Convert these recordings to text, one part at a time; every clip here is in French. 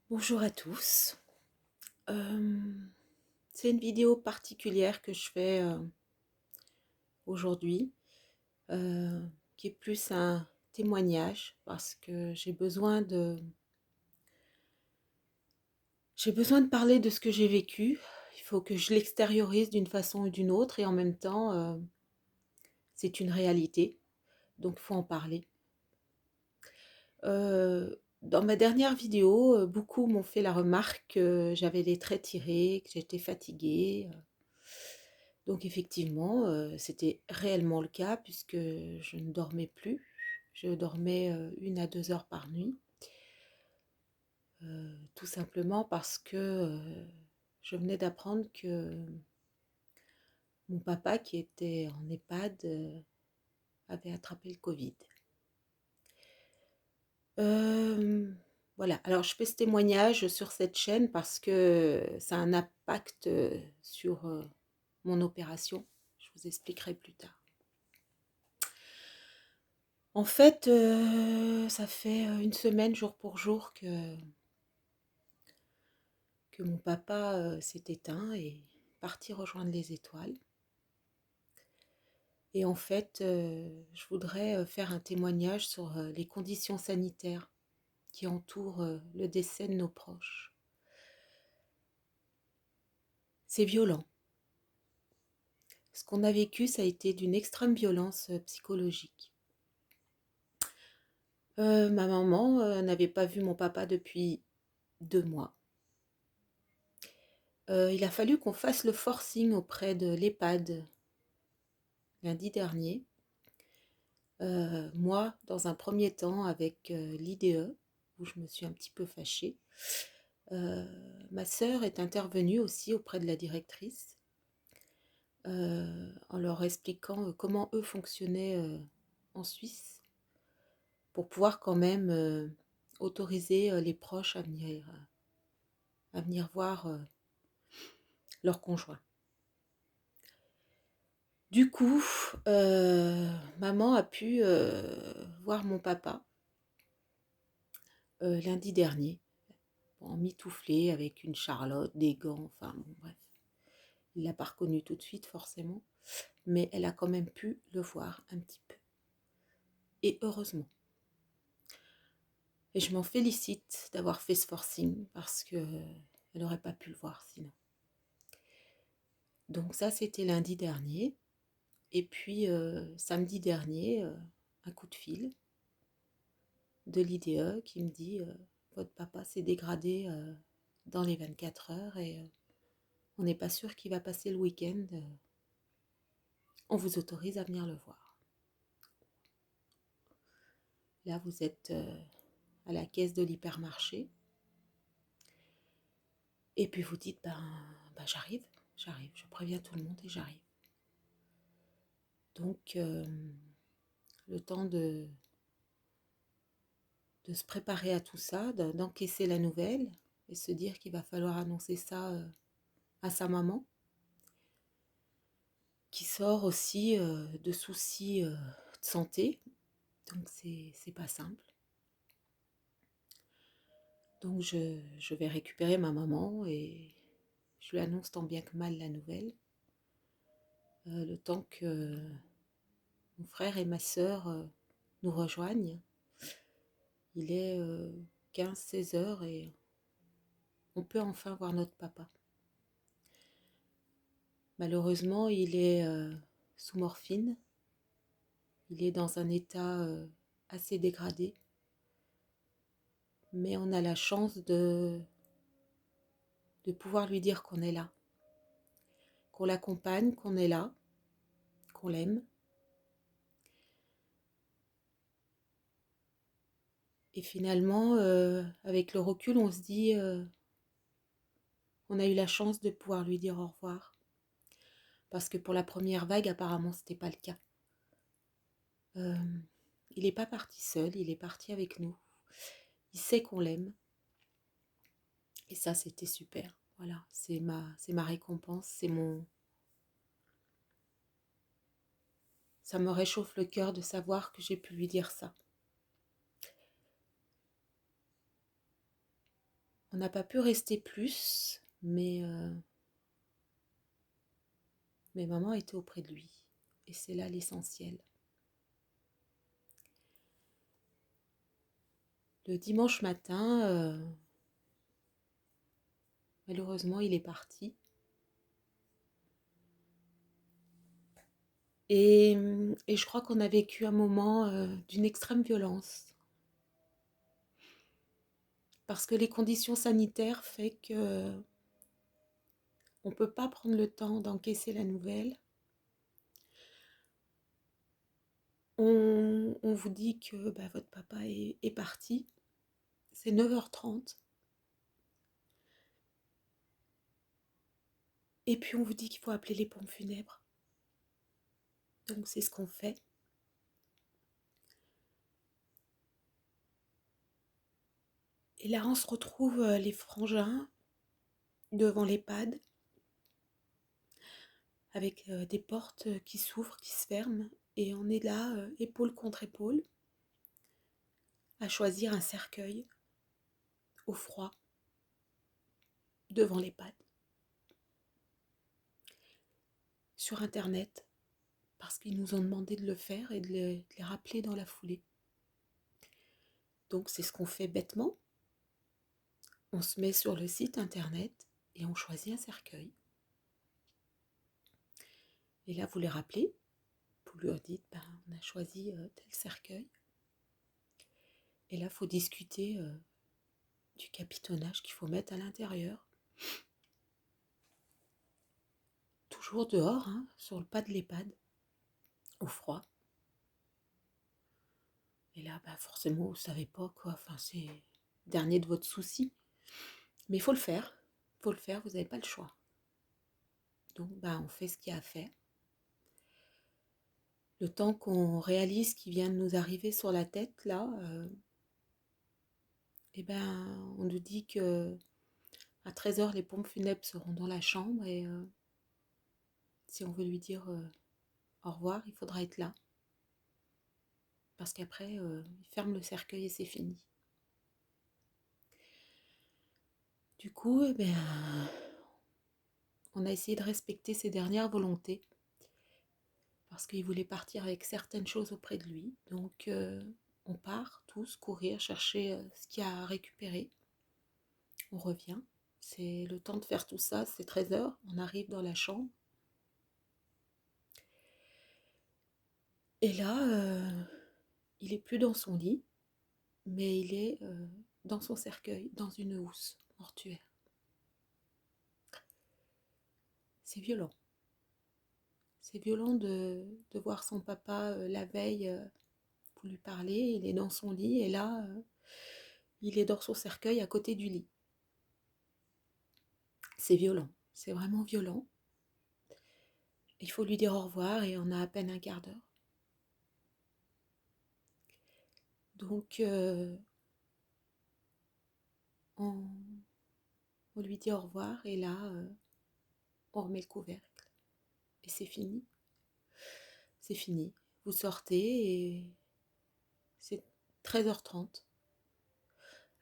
Bonjour à tous. C'est une vidéo particulière que je fais aujourd'hui, euh, qui est plus un témoignage parce que j'ai besoin de parler de ce que j'ai vécu. Il faut que je l'extériorise d'une façon ou d'une autre et en même temps, c'est une réalité, donc il faut en parler. Dans ma dernière vidéo, beaucoup m'ont fait la remarque que j'avais les traits tirés, que j'étais fatiguée. Donc effectivement, c'était réellement le cas puisque je ne dormais plus. Je dormais 1 à 2 heures par nuit, tout simplement parce que je venais d'apprendre que mon papa, qui était en EHPAD, avait attrapé le Covid. Euh, voilà, alors je fais ce témoignage sur cette chaîne parce que ça a un impact sur mon opération. Je vous expliquerai plus tard. En fait, ça fait 1 semaine jour pour jour que mon papa s'est éteint et est parti rejoindre les étoiles. Et en fait, je voudrais faire un témoignage sur les conditions sanitaires qui entourent le décès de nos proches. C'est violent. Ce qu'on a vécu, ça a été d'une extrême violence psychologique. Ma maman n'avait pas vu mon papa depuis 2 mois. Il a fallu qu'on fasse le forcing auprès de l'EHPAD lundi dernier. Moi, dans un premier temps, avec l'IDE, où je me suis un petit peu fâchée. Ma sœur est intervenue aussi auprès de la directrice, en leur expliquant comment eux fonctionnaient en Suisse, pour pouvoir quand même autoriser les proches à venir voir leur conjoint. Du coup, maman a pu voir mon papa lundi dernier, en mitouflé avec une charlotte, des gants, enfin bon bref. Il ne l'a pas reconnu tout de suite forcément, mais elle a quand même pu le voir un petit peu. Et heureusement. Et je m'en félicite d'avoir fait ce forcing parce qu'elle n'aurait pas pu le voir sinon. Donc ça, c'était lundi dernier. Et puis samedi dernier, un coup de fil de l'IDE qui me dit votre papa s'est dégradé dans les 24 heures et on n'est pas sûr qu'il va passer le week-end. On vous autorise à venir le voir. Là, vous êtes à la caisse de l'hypermarché. Et puis vous dites, j'arrive, je préviens tout le monde et j'arrive. Donc, le temps de se préparer à tout ça, d'encaisser la nouvelle et se dire qu'il va falloir annoncer ça à sa maman, qui sort aussi de soucis de santé. Donc, c'est pas simple. Donc, je vais récupérer ma maman et je lui annonce tant bien que mal la nouvelle. Le temps que mon frère et ma sœur nous rejoignent. Il est 15-16 heures et on peut enfin voir notre papa. Malheureusement, il est sous morphine. Il est dans un état assez dégradé. Mais on a la chance de pouvoir lui dire qu'on est là, qu'on l'accompagne, qu'on est là, qu'on l'aime. Et finalement, avec le recul, on se dit, on a eu la chance de pouvoir lui dire au revoir. Parce que pour la première vague, apparemment, ce n'était pas le cas. Il n'est pas parti seul, il est parti avec nous. Il sait qu'on l'aime. Et ça, c'était super. Voilà, c'est ma récompense, ça me réchauffe le cœur de savoir que j'ai pu lui dire ça. On n'a pas pu rester plus, mais maman était auprès de lui. Et c'est là l'essentiel. Le dimanche matin, malheureusement, il est parti. Et je crois qu'on a vécu un moment d'une extrême violence. Parce que les conditions sanitaires font que on ne peut pas prendre le temps d'encaisser la nouvelle. On vous dit que votre papa est parti. C'est 9h30. Et puis on vous dit qu'il faut appeler les pompes funèbres. Donc c'est ce qu'on fait. Et là on se retrouve les frangins devant l'EHPAD avec des portes qui s'ouvrent, qui se ferment. Et on est là, épaule contre épaule, à choisir un cercueil au froid devant l'EHPAD. Sur Internet, parce qu'ils nous ont demandé de le faire et de les rappeler dans la foulée. Donc c'est ce qu'on fait bêtement. On se met sur le site Internet et on choisit un cercueil. Et là, vous les rappelez, vous leur dites, on a choisi tel cercueil. Et là, il faut discuter du capitonnage qu'il faut mettre à l'intérieur. Toujours dehors, sur le pas de l'EHPAD, au froid. Et là, forcément, vous ne savez pas quoi. Enfin, c'est le dernier de votre souci. Mais il faut le faire. Il faut le faire, vous n'avez pas le choix. Donc, on fait ce qu'il y a à faire. Le temps qu'on réalise ce qui vient de nous arriver sur la tête, là, on nous dit que à 13h, les pompes funèbres seront dans la chambre et si on veut lui dire au revoir, il faudra être là. Parce qu'après, il ferme le cercueil et c'est fini. Du coup, on a essayé de respecter ses dernières volontés parce qu'il voulait partir avec certaines choses auprès de lui. Donc, on part tous courir, chercher ce qu'il y a à récupérer. On revient. C'est le temps de faire tout ça, c'est 13h. On arrive dans la chambre. Et là, il est plus dans son lit, mais il est dans son cercueil, dans une housse mortuaire. C'est violent. C'est violent de voir son papa la veille pour lui parler. Il est dans son lit et là, il est dans son cercueil à côté du lit. C'est violent. C'est vraiment violent. Il faut lui dire au revoir et on a à peine un quart d'heure. Donc, on lui dit au revoir et là, on remet le couvercle. Et c'est fini. C'est fini. Vous sortez et c'est 13h30.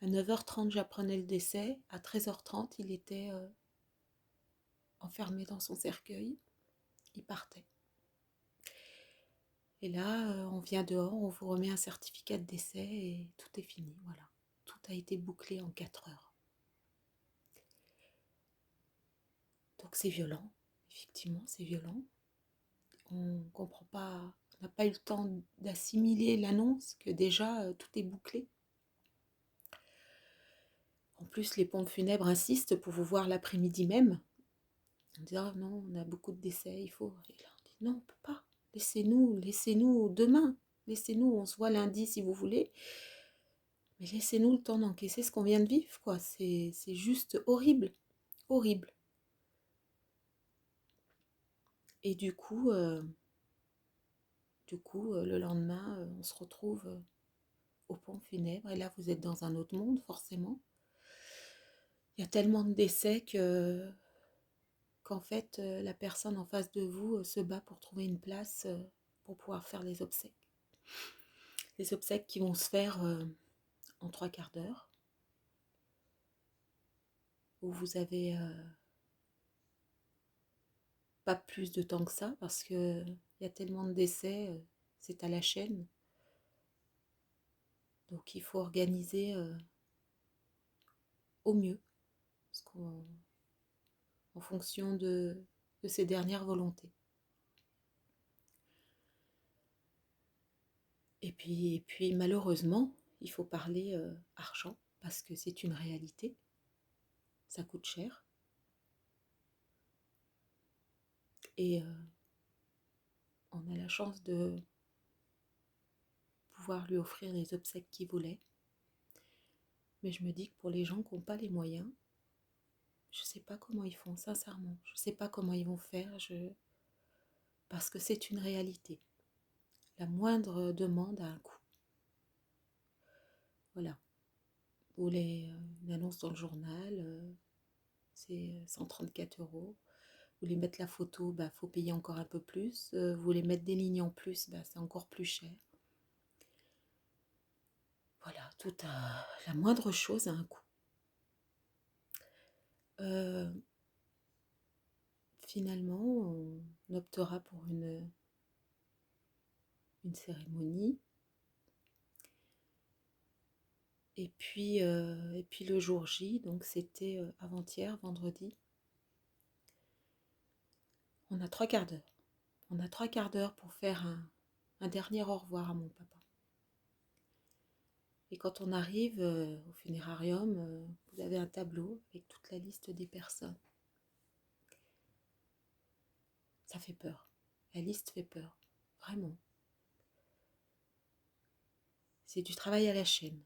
À 9h30, j'apprenais le décès. À 13h30, il était enfermé dans son cercueil. Il partait. Et là, on vient dehors, on vous remet un certificat de décès et tout est fini. Voilà. Tout a été bouclé en 4 heures. Donc c'est violent. Effectivement, c'est violent. On ne comprend pas, on n'a pas eu le temps d'assimiler l'annonce que déjà tout est bouclé. En plus, les pompes funèbres insistent pour vous voir l'après-midi même. On dit ah non, on a beaucoup de décès, il faut. Et là, on dit non, on ne peut pas. Laissez-nous demain. Laissez-nous, on se voit lundi si vous voulez. Mais laissez-nous le temps d'encaisser ce qu'on vient de vivre, quoi. C'est juste horrible. Horrible. Et du coup, le lendemain, on se retrouve aux pompes funèbres. Et là, vous êtes dans un autre monde, forcément. Il y a tellement de décès qu'en fait, la personne en face de vous se bat pour trouver une place pour pouvoir faire les obsèques. Les obsèques qui vont se faire en 3/4 d'heure. où vous avez pas plus de temps que ça, parce que il y a tellement de décès, c'est à la chaîne. Donc il faut organiser au mieux, en fonction de ses dernières volontés. Et puis malheureusement, il faut parler argent, parce que c'est une réalité, ça coûte cher. Et on a la chance de pouvoir lui offrir les obsèques qu'il voulait. Mais je me dis que pour les gens qui n'ont pas les moyens, je ne sais pas comment ils font, sincèrement. Je ne sais pas comment ils vont faire, parce que c'est une réalité. La moindre demande a un coût. Voilà. Vous voulez une annonce dans le journal, c'est 134 €. Vous voulez mettre la photo, bah, faut payer encore un peu plus. Vous voulez mettre des lignes en plus, bah, c'est encore plus cher. Voilà, la moindre chose a un coût. Finalement, on optera pour une cérémonie. Et puis le jour J, donc c'était avant-hier, vendredi, on a 3 quarts d'heure. On a 3 quarts d'heure pour faire un dernier au revoir à mon papa. Et quand on arrive au funérarium, vous avez un tableau avec toute la liste des personnes. Ça fait peur. La liste fait peur. Vraiment. C'est du travail à la chaîne.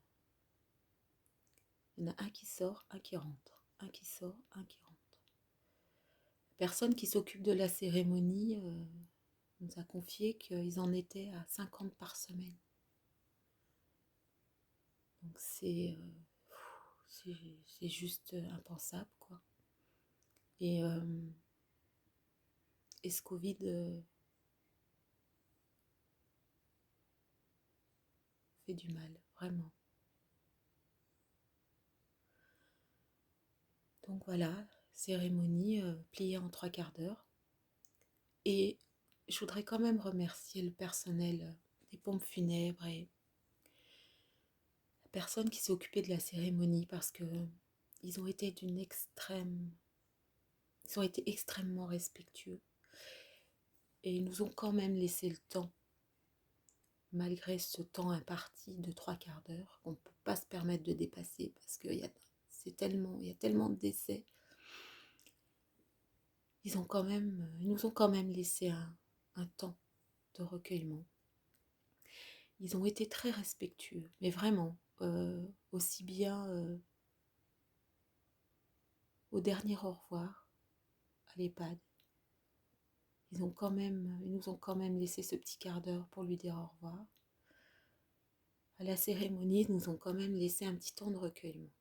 Il y en a un qui sort, un qui rentre. Un qui sort, un qui rentre. La personne qui s'occupe de la cérémonie nous a confié qu'ils en étaient à 50 par semaine. Donc c'est juste impensable, quoi. Et ce Covid fait du mal, vraiment. Donc voilà, cérémonie pliée en 3 quarts d'heure. Et je voudrais quand même remercier le personnel des pompes funèbres et la personne qui s'est occupée de la cérémonie, parce que ils ont été ils ont été extrêmement respectueux. Et ils nous ont quand même laissé le temps, malgré ce temps imparti de 3 quarts d'heure, qu'on ne peut pas se permettre de dépasser, parce qu'il y a tellement de décès. Ils nous ont quand même laissé un temps de recueillement. Ils ont été très respectueux, mais vraiment, aussi bien au dernier au revoir à l'EHPAD. Ils nous ont quand même laissé ce petit quart d'heure pour lui dire au revoir. À la cérémonie, ils nous ont quand même laissé un petit temps de recueillement.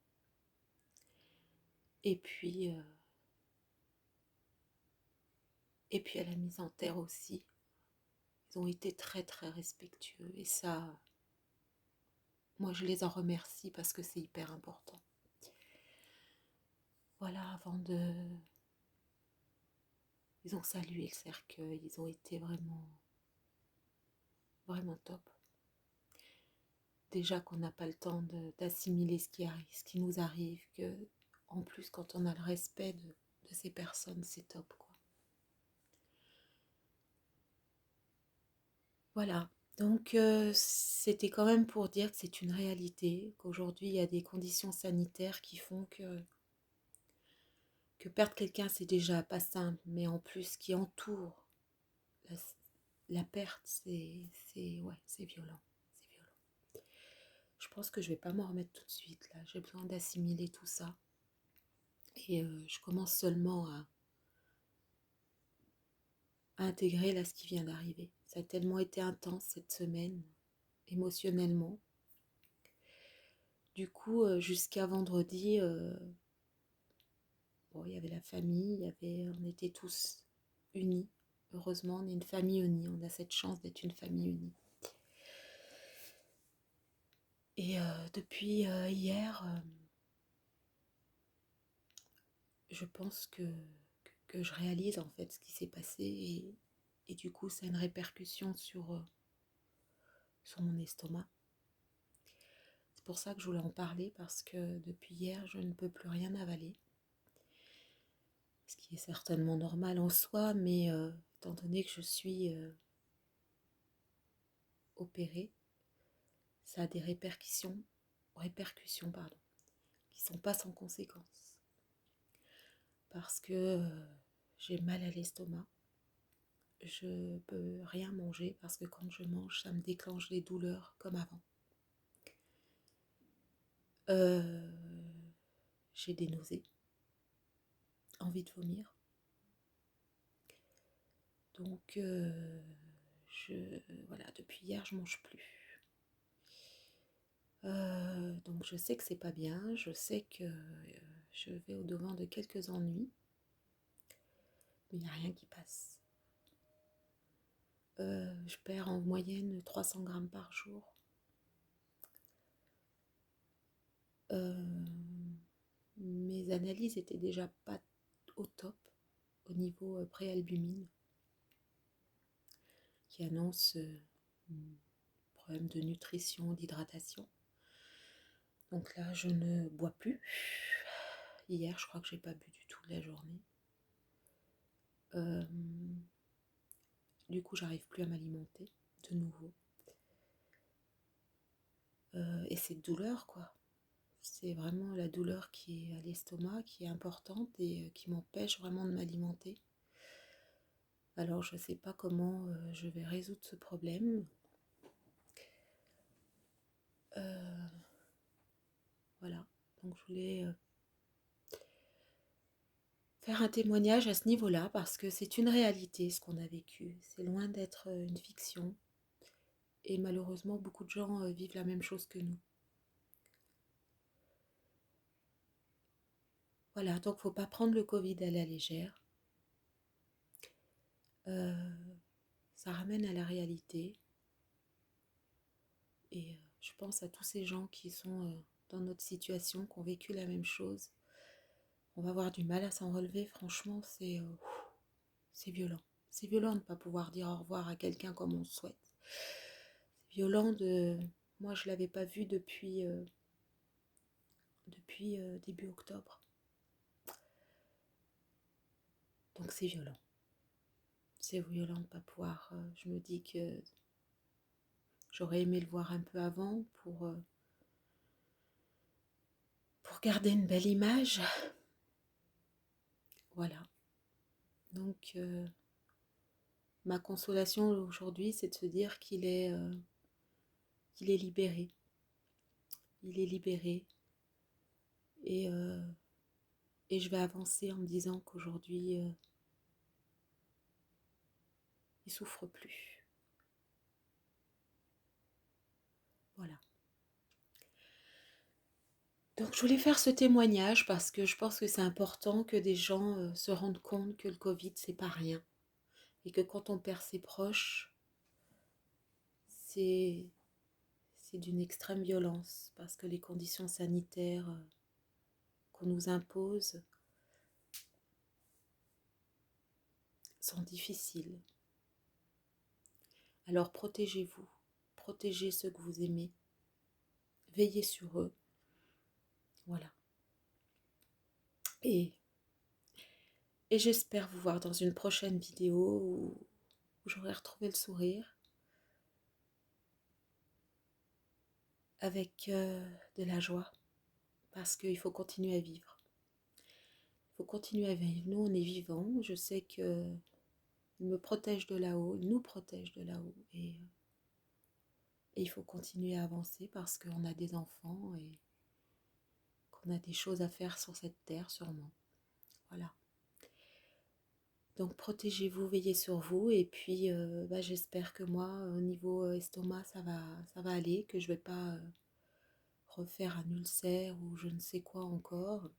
Et puis à la mise en terre aussi, ils ont été très très respectueux. Et ça, moi je les en remercie, parce que c'est hyper important. Voilà, ils ont salué le cercueil, ils ont été vraiment, vraiment top. Déjà qu'on n'a pas le temps d'assimiler ce qui nous arrive, que en plus quand on a le respect de ces personnes, c'est top, quoi. Voilà, donc c'était quand même pour dire que c'est une réalité, qu'aujourd'hui il y a des conditions sanitaires qui font que perdre quelqu'un, c'est déjà pas simple, mais en plus ce qui entoure la, la perte, ouais, c'est violent, c'est violent. Je pense que je vais pas m'en remettre tout de suite, là. J'ai besoin d'assimiler tout ça. Et je commence seulement à intégrer là ce qui vient d'arriver. Ça a tellement été intense cette semaine, émotionnellement. Du coup, jusqu'à vendredi, bon, il y avait la famille, on était tous unis. Heureusement, on est une famille unie. On a cette chance d'être une famille unie. Et depuis hier, je pense que je réalise en fait ce qui s'est passé et du coup ça a une répercussion sur mon estomac. C'est pour ça que je voulais en parler parce que depuis hier je ne peux plus rien avaler. Ce qui est certainement normal en soi, mais étant donné que je suis opérée, ça a des répercussions pardon, qui sont pas sans conséquences. Parce que j'ai mal à l'estomac, je peux rien manger parce que quand je mange, ça me déclenche des douleurs comme avant. Euh, j'ai des nausées, envie de vomir. Donc je voilà, depuis hier, je mange plus. Donc je sais que c'est pas bien, je sais que je vais au-devant de quelques ennuis, mais il n'y a rien qui passe. Je perds en moyenne 300 grammes par jour. Mes analyses étaient déjà pas au top au niveau préalbumine, qui annonce un problème de nutrition, d'hydratation. Donc là, je ne bois plus. Hier, je crois que j'ai pas bu du tout de la journée. Du coup, j'arrive plus à m'alimenter de nouveau. Et cette douleur, quoi. C'est vraiment la douleur qui est à l'estomac, qui est importante et qui m'empêche vraiment de m'alimenter. Alors, je ne sais pas comment je vais résoudre ce problème. Voilà. Donc, je voulais faire un témoignage à ce niveau-là parce que c'est une réalité ce qu'on a vécu. C'est loin d'être une fiction. Et malheureusement, beaucoup de gens vivent la même chose que nous. Voilà, donc faut pas prendre le Covid à la légère. Ça ramène à la réalité. Et je pense à tous ces gens qui sont dans notre situation, qui ont vécu la même chose. On va avoir du mal à s'en relever, franchement, c'est violent. C'est violent de ne pas pouvoir dire au revoir à quelqu'un comme on le souhaite. C'est violent de... Moi, je ne l'avais pas vu depuis début octobre. Donc c'est violent. C'est violent de ne pas pouvoir... je me dis que j'aurais aimé le voir un peu avant pour garder une belle image. Voilà. Donc, ma consolation aujourd'hui, c'est de se dire qu'il est libéré. Il est libéré. Et, euh, et je vais avancer en me disant qu'aujourd'hui, il souffre plus. Voilà. Donc, je voulais faire ce témoignage parce que je pense que c'est important que des gens se rendent compte que le Covid, c'est pas rien. Et que quand on perd ses proches, c'est d'une extrême violence parce que les conditions sanitaires qu'on nous impose sont difficiles. Alors protégez-vous, protégez ceux que vous aimez, veillez sur eux, voilà. Et, et j'espère vous voir dans une prochaine vidéo où j'aurai retrouvé le sourire avec de la joie, parce qu'il faut continuer à vivre. Il faut continuer à vivre. Nous, on est vivants. Je sais que il me protège de là-haut, il nous protège de là-haut. Et il faut continuer à avancer parce qu'on a des enfants et qu'on a des choses à faire sur cette terre, sûrement. Voilà. Donc protégez-vous, veillez sur vous et puis j'espère que moi, au niveau estomac, ça va aller, que je ne vais pas refaire un ulcère ou je ne sais quoi encore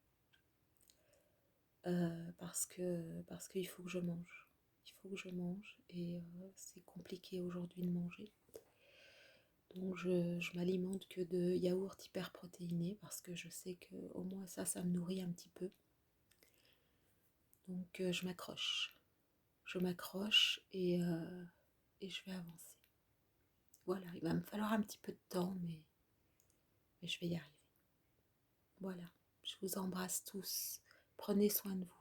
parce qu'il faut que je mange. Il faut que je mange et c'est compliqué aujourd'hui de manger. Donc je m'alimente que de yaourt hyperprotéiné parce que je sais que au moins ça me nourrit un petit peu. Donc je m'accroche. Je m'accroche et je vais avancer. Voilà, il va me falloir un petit peu de temps, mais je vais y arriver. Voilà, je vous embrasse tous. Prenez soin de vous.